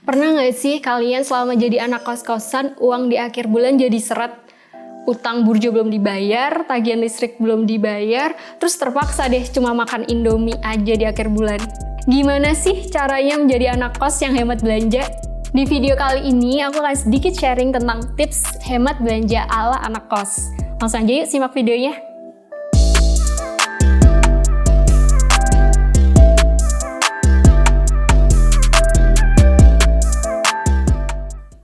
Pernah nggak sih kalian selama jadi anak kos-kosan, uang di akhir bulan jadi seret? Utang burjo belum dibayar, tagihan listrik belum dibayar, terus terpaksa deh cuma makan Indomie aja di akhir bulan. Gimana sih caranya menjadi anak kos yang hemat belanja? Di video kali ini aku akan sedikit sharing tentang tips hemat belanja ala anak kos. Langsung aja yuk simak videonya.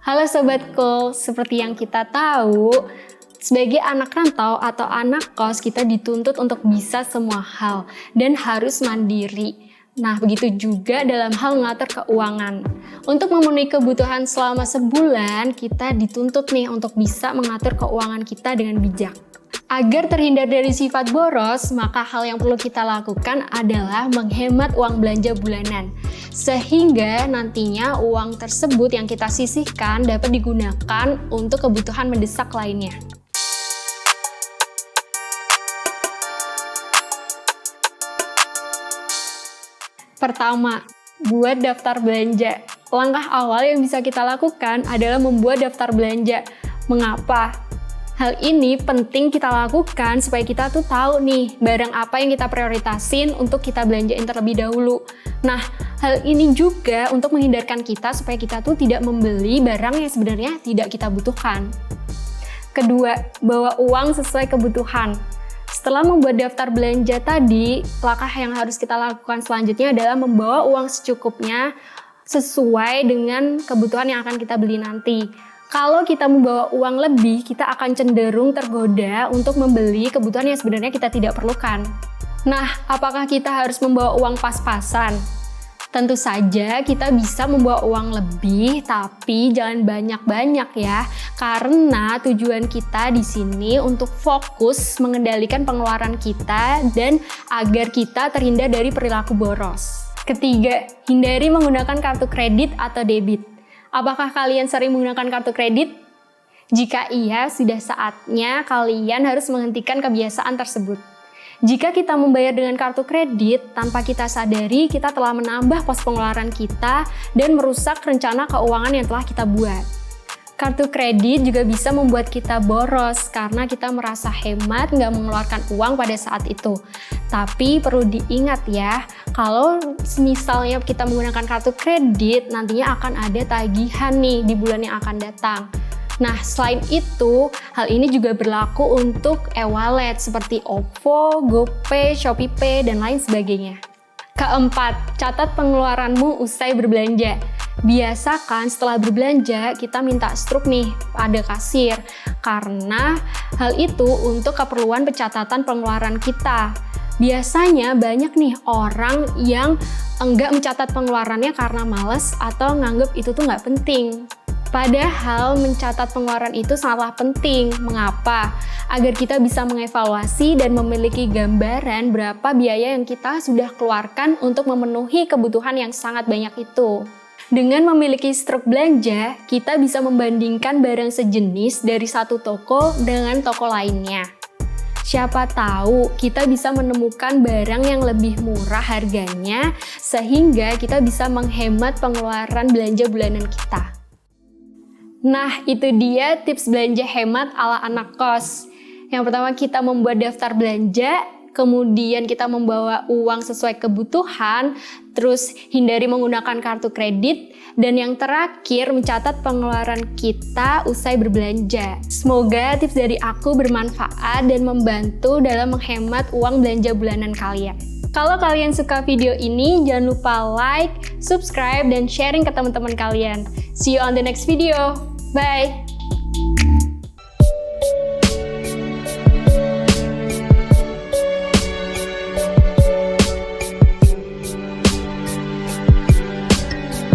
Halo sobatku, seperti yang kita tahu, sebagai anak rantau atau anak kos kita dituntut untuk bisa semua hal dan harus mandiri. Nah, begitu juga dalam hal mengatur keuangan. Untuk memenuhi kebutuhan selama sebulan, kita dituntut nih untuk bisa mengatur keuangan kita dengan bijak. Agar terhindar dari sifat boros, maka hal yang perlu kita lakukan adalah menghemat uang belanja bulanan. Sehingga nantinya uang tersebut yang kita sisihkan dapat digunakan untuk kebutuhan mendesak lainnya. Pertama, buat daftar belanja. Langkah awal yang bisa kita lakukan adalah membuat daftar belanja. Mengapa? Hal ini penting kita lakukan supaya kita tuh tahu nih barang apa yang kita prioritasin untuk kita belanjain terlebih dahulu. Nah, hal ini juga untuk menghindarkan kita supaya kita tuh tidak membeli barang yang sebenarnya tidak kita butuhkan. Kedua, bawa uang sesuai kebutuhan. Setelah membuat daftar belanja tadi, langkah yang harus kita lakukan selanjutnya adalah membawa uang secukupnya sesuai dengan kebutuhan yang akan kita beli nanti. Kalau kita membawa uang lebih, kita akan cenderung tergoda untuk membeli kebutuhan yang sebenarnya kita tidak perlukan. Nah, apakah kita harus membawa uang pas-pasan? Tentu saja kita bisa membawa uang lebih, tapi jangan banyak-banyak ya. Karena tujuan kita di sini untuk fokus mengendalikan pengeluaran kita dan agar kita terhindar dari perilaku boros. Ketiga, hindari menggunakan kartu kredit atau debit. Apakah kalian sering menggunakan kartu kredit? Jika iya, sudah saatnya kalian harus menghentikan kebiasaan tersebut. Jika kita membayar dengan kartu kredit, tanpa kita sadari, kita telah menambah pos pengeluaran kita dan merusak rencana keuangan yang telah kita buat. Kartu kredit juga bisa membuat kita boros karena kita merasa hemat nggak mengeluarkan uang pada saat itu. Tapi perlu diingat ya, kalau misalnya kita menggunakan kartu kredit, nantinya akan ada tagihan nih di bulan yang akan datang. Nah, selain itu, hal ini juga berlaku untuk e-wallet seperti OVO, GoPay, ShopeePay, dan lain sebagainya. Keempat, catat pengeluaranmu usai berbelanja. Biasakan setelah berbelanja, kita minta struk nih pada kasir. Karena hal itu untuk keperluan pencatatan pengeluaran kita. Biasanya banyak nih orang yang enggak mencatat pengeluarannya karena males atau nganggep itu tuh nggak penting. Padahal mencatat pengeluaran itu sangatlah penting. Mengapa? Agar kita bisa mengevaluasi dan memiliki gambaran berapa biaya yang kita sudah keluarkan untuk memenuhi kebutuhan yang sangat banyak itu. Dengan memiliki struk belanja, kita bisa membandingkan barang sejenis dari satu toko dengan toko lainnya. Siapa tahu kita bisa menemukan barang yang lebih murah harganya, sehingga kita bisa menghemat pengeluaran belanja bulanan kita. Nah, itu dia tips belanja hemat ala anak kos. Yang pertama, kita membuat daftar belanja, kemudian kita membawa uang sesuai kebutuhan, terus hindari menggunakan kartu kredit, dan yang terakhir, mencatat pengeluaran kita usai berbelanja. Semoga tips dari aku bermanfaat dan membantu dalam menghemat uang belanja bulanan kalian. Kalau kalian suka video ini, jangan lupa like, subscribe, dan sharing ke teman-teman kalian. See you on the next video. Bye!